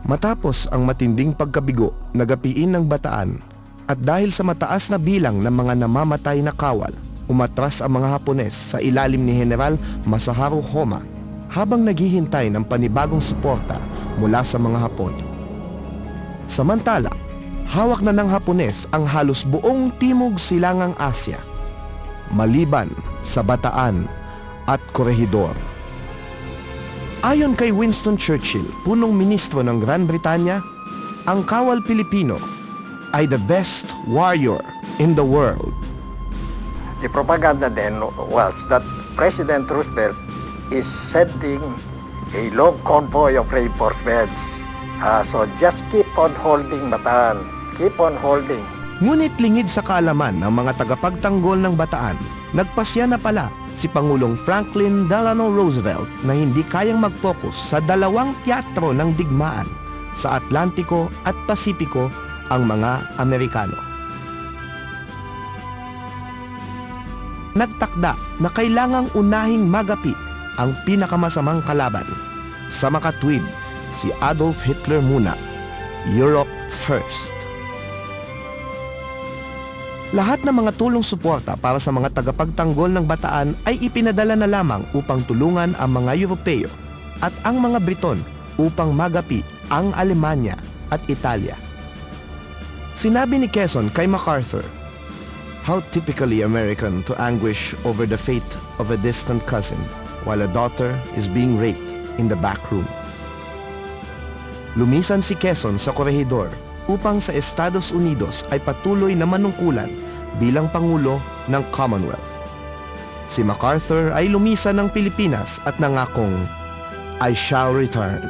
Matapos ang matinding pagkabigo na gapiin ng Bataan at dahil sa mataas na bilang ng mga namamatay na kawal, umatras ang mga Hapones sa ilalim ni General Masaharu Homma habang naghihintay ng panibagong suporta mula sa mga Hapon. Samantala, hawak na ng Hapones ang halos buong Timog Silangang Asya, maliban sa Bataan at Corregidor. Ayon kay Winston Churchill, punong ministro ng Gran Britanya, ang kawal Pilipino ay the best warrior in the world. The propaganda then was that President Roosevelt is sending a long convoy of reinforcements. So just keep on holding, Bataan. Keep on holding. Ngunit lingid sa kaalaman ng mga tagapagtanggol ng Bataan, nagpasya na pala si Pangulong Franklin Delano Roosevelt na hindi kayang mag-focus sa dalawang teatro ng digmaan sa Atlantiko at Pasipiko ang mga Amerikano. Nagtakda na kailangang unahing magapi ang pinakamasamang kalaban. Sa makatwid, si Adolf Hitler muna, Europe first. Lahat ng mga tulong suporta para sa mga tagapagtanggol ng Bataan ay ipinadala na lamang upang tulungan ang mga Europeo at ang mga Briton upang magapi ang Alemanya at Italia. Sinabi ni Quezon kay MacArthur, "How typically American to anguish over the fate of a distant cousin while a daughter is being raped in the back room." Lumisan si Quezon sa Corregidor upang sa Estados Unidos ay patuloy na manungkulan bilang Pangulo ng Commonwealth. Si MacArthur ay lumisan ng Pilipinas at nangakong, "I shall return."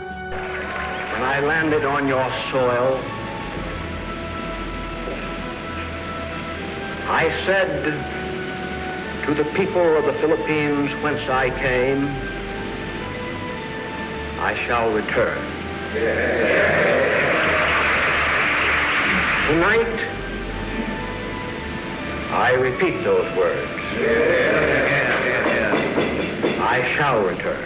When I landed on your soil, I said to the people of the Philippines whence I came, I shall return. Tonight, I repeat those words. I shall return.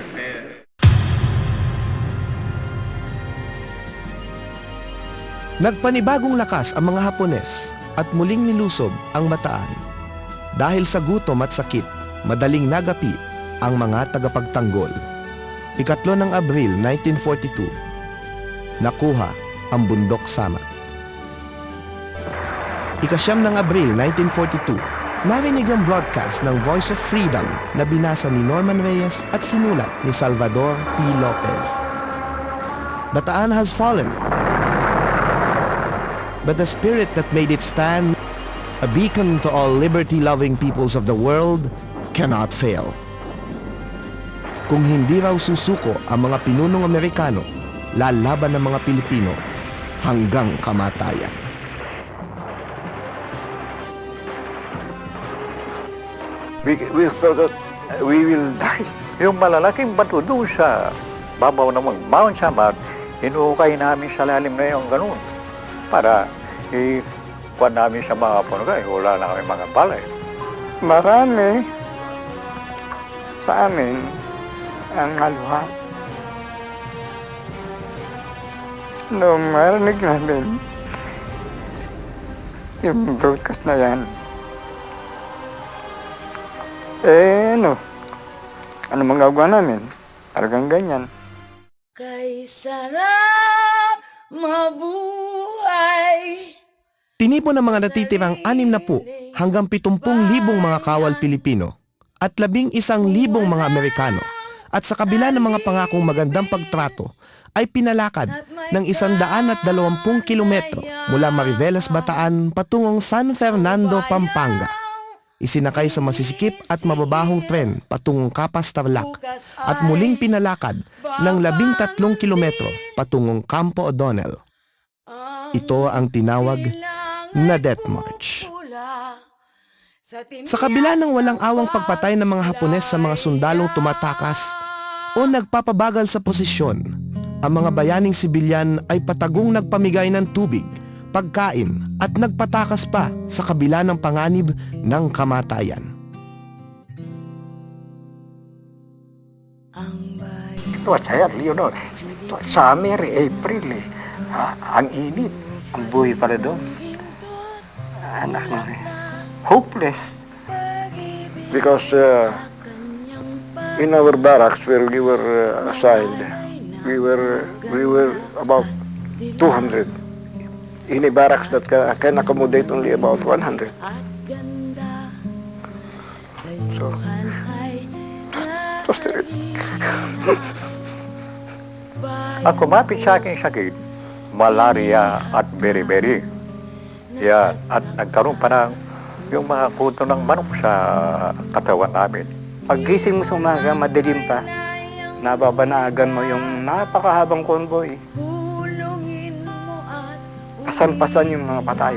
Nagpanibagong lakas ang mga Hapones at muling nilusob ang Bataan. Dahil sa gutom at sakit, madaling nagapi ang mga tagapagtanggol. 3 ng Abril 1942, nakuha ang Bundok Samat. 9 ng Abril 1942, narinig ang broadcast ng Voice of Freedom na binasa ni Norman Reyes at sinulat ni Salvador P. Lopez. Bataan has fallen, but the spirit that made it stand, a beacon to all liberty-loving peoples of the world, cannot fail. Kung hindi raw susuko ang mga pinunong Amerikano, lalaban ng mga Pilipino hanggang kamatayan. We thought that we will die. Yung malalaking bato doon sa babaw ng Mount Samat, hinuhukay namin sa lalim na yung ganun. Para ikuha namin sa mga punugay, wala na kami mga balay. Marami sa amin ang haluha. Nung marinig namin yung broadcast na yan, ano magagawa namin? Talagang ganyan. Kay sarap mabuhay. Tinipon ng mga natitirang 60 hanggang 70,000 mga kawal Pilipino at 11,000 mga Amerikano at sa kabila ng mga pangakong magandang pagtrato ay pinalakad ng 120 kilometro mula Mariveles, Bataan patungong San Fernando, Pampanga. Isinakay sa masisikip at mababahong tren patungong Capas, Tarlac at muling pinalakad ng 13 kilometro patungong Campo O'Donnell. Ito ang tinawag na Death March. Sa kabila ng walang awang pagpatay ng mga Hapones sa mga sundalong tumatakas o nagpapabagal sa posisyon, ang mga bayaning sibilyan ay patagong nagpamigay ng tubig, pagkain at nagpatakas pa sa kabila ng panganib ng kamatayan. It was early, you know. It was summer, April. Ang init. Ang buhay para doon. Anak na rin. Hopeless. Because in our barracks where we were assigned, we were about 200. In a barracks that can accommodate only about 100. So, it was terrible. Ang kumapit sa aking sakit, malaria at beriberi. Yan, at nagkaroon pa ng yung mga kuto ng manok sa katawan namin. Paggising mo sa umaga, madilim pa. Nababanagan mo yung napakahabang convoy. Pasan-pasan yung mga patay.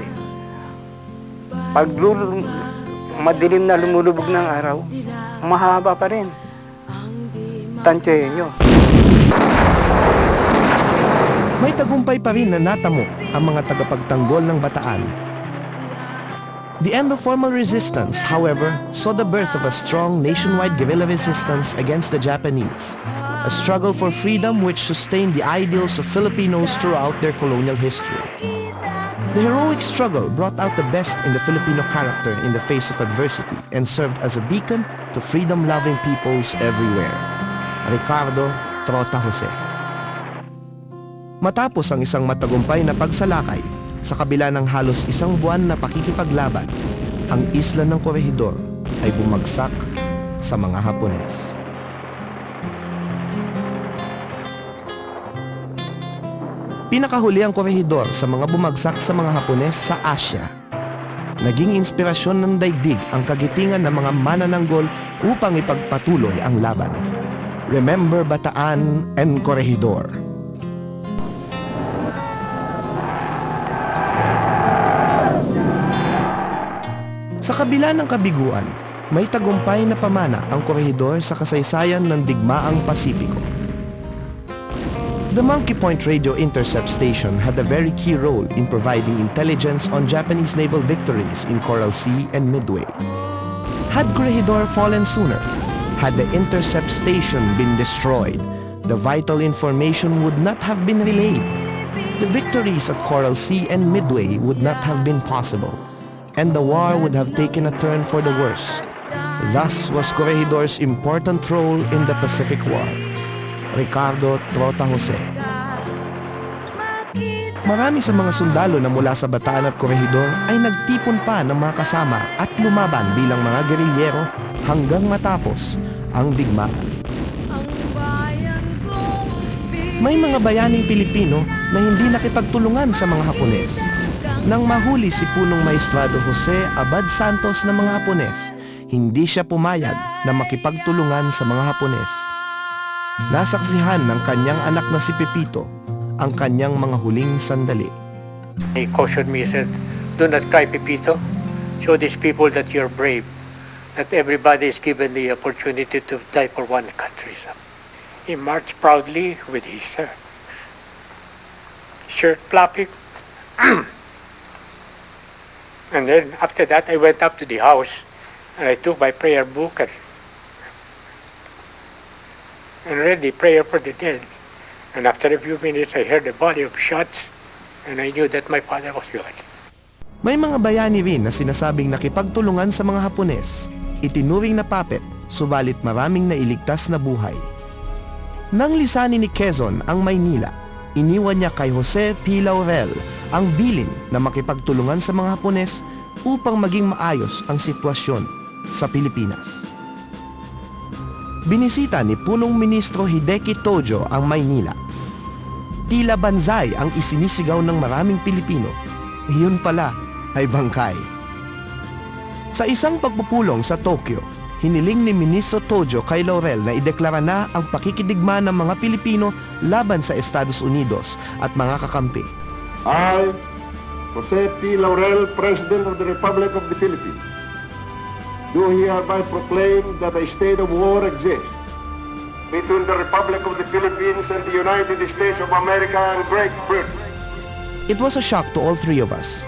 Pag madilim na lumulubog ng araw, mahaba pa rin. Tansyahin nyo. May tagumpay pa rin na natamo ang mga tagapagtanggol ng Bataan. The end of formal resistance, however, saw the birth of a strong nationwide guerrilla resistance against the Japanese, a struggle for freedom which sustained the ideals of Filipinos throughout their colonial history. The heroic struggle brought out the best in the Filipino character in the face of adversity and served as a beacon to freedom-loving peoples everywhere. Ricardo Trota Jose. Matapos ang isang matagumpay na pagsalakay, sa kabila ng halos isang buwan na pakikipaglaban, ang isla ng Corregidor ay bumagsak sa mga Hapones. Pinakahuli ang Corregidor sa mga bumagsak sa mga Hapones sa Asya. Naging inspirasyon ng daigdig ang kagitingan ng mga manananggol upang ipagpatuloy ang laban. Remember Bataan and Corregidor. Sa kabila ng kabiguan, may tagumpay na pamana ang Corregidor sa kasaysayan ng digmaang Pasipiko. The Monkey Point Radio Intercept Station had a very key role in providing intelligence on Japanese naval victories in Coral Sea and Midway. Had Corregidor fallen sooner, had the intercept station been destroyed, the vital information would not have been relayed. The victories at Coral Sea and Midway would not have been possible, and the war would have taken a turn for the worse. Thus was Corregidor's important role in the Pacific War. Ricardo Trota Jose. Marami sa mga sundalo na mula sa Bataan at Corregidor ay nagtipon pa ng mga kasama at lumaban bilang mga gerilyero hanggang matapos ang digmaan. May mga bayaning Pilipino na hindi nakipagtulungan sa mga Hapones. Nang mahuli si punong maestrado Jose Abad Santos ng mga Hapones, hindi siya pumayag na makipagtulungan sa mga Hapones. Nasaksihan ng kanyang anak na si Pepito ang kanyang mga huling sandali. He cautioned me, he said, "Do not cry, Pepito. Show these people that you're brave, that everybody is given the opportunity to die for one country." He marched proudly with his shirt flapping. And then after that, I went up to the house and I took my prayer book and read the prayer for the dead. And after a few minutes, I heard a volley of shots and I knew that my father was gone. May mga bayani rin na sinasabing nakipagtulungan sa mga Hapones, itinuring na puppet, subalit maraming nailigtas na buhay. Nang lisanin ni Quezon ang Maynila, iniwan niya kay Jose P. Laurel ang bilin na makipagtulungan sa mga Hapones upang maging maayos ang sitwasyon sa Pilipinas. Binisita ni punong ministro Hideki Tojo ang Maynila. Tila banzay ang isinisigaw ng maraming Pilipino. Iyon pala ay bangkay. Sa isang pagpupulong sa Tokyo, hiniling ni Ministro Tojo kay Laurel na ideklara na ang pakikidigma ng mga Pilipino laban sa Estados Unidos at mga kakampi. I, Jose P. Laurel, President of the Republic of the Philippines, do hereby proclaim that a state of war exists between the Republic of the Philippines and the United States of America and Great Britain. It was a shock to all three of us.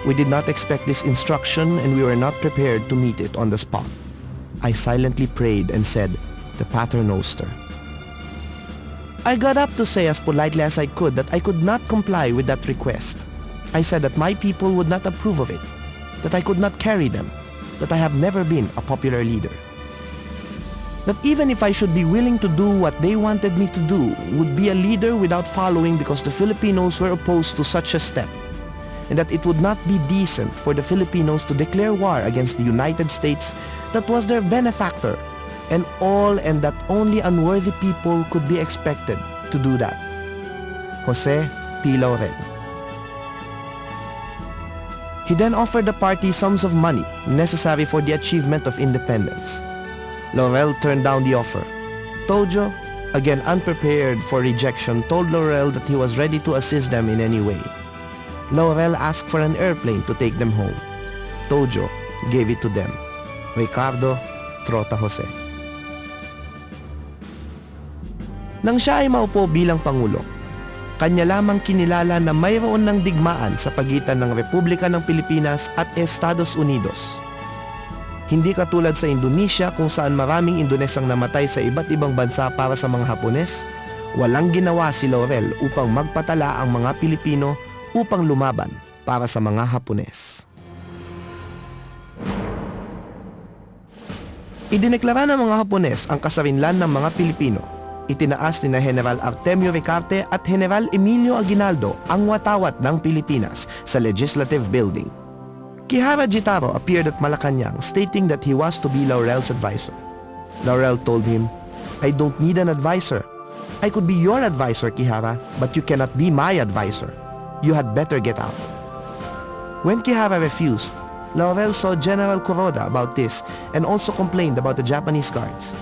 We did not expect this instruction and we were not prepared to meet it on the spot. I silently prayed and said the Pater Noster. I got up to say as politely as I could that I could not comply with that request. I said that my people would not approve of it, that I could not carry them, that I have never been a popular leader. That even if I should be willing to do what they wanted me to do, would be a leader without following because the Filipinos were opposed to such a step, and that it would not be decent for the Filipinos to declare war against the United States that was their benefactor, and that only unworthy people could be expected to do that. Jose P. Laurel. He then offered the party sums of money necessary for the achievement of independence. Laurel turned down the offer. Tojo, again unprepared for rejection, told Laurel that he was ready to assist them in any way. Laurel asked for an airplane to take them home. Tojo gave it to them. Ricardo Trota Jose. Nang siya ay maupo bilang Pangulo, kanya lamang kinilala na mayroon ng digmaan sa pagitan ng Republika ng Pilipinas at Estados Unidos. Hindi katulad sa Indonesia kung saan maraming Indonesyang namatay sa iba't ibang bansa para sa mga Hapones, walang ginawa si Laurel upang magpatala ang mga Pilipino upang lumaban para sa mga Hapones. Idineklara ng mga Hapones ang kasarinlan ng mga Pilipino. Itinaas ni na General Artemio Ricarte at General Emilio Aguinaldo ang watawat ng Pilipinas sa Legislative Building. Quijara Gitaro appeared at Malacanang stating that he was to be Laurel's advisor. Laurel told him, "I don't need an advisor. I could be your advisor, Quijara, but you cannot be my advisor. You had better get out." When Quijara refused, Laurel saw General Kuroda about this and also complained about the Japanese guards.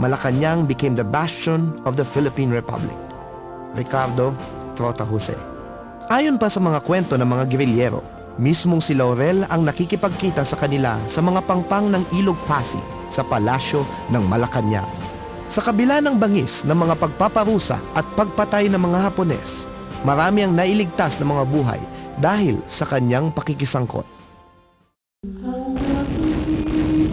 Malacanang became the bastion of the Philippine Republic. Ricardo Trota Jose. Ayon pa sa mga kwento ng mga gerilyero, mismong si Laurel ang nakikipagkita sa kanila sa mga pangpang ng Ilog Pasig sa palasyo ng Malacanang. Sa kabila ng bangis ng mga pagpaparusa at pagpatay ng mga Hapones, marami ang nailigtas ng mga buhay dahil sa kanyang pakikisangkot.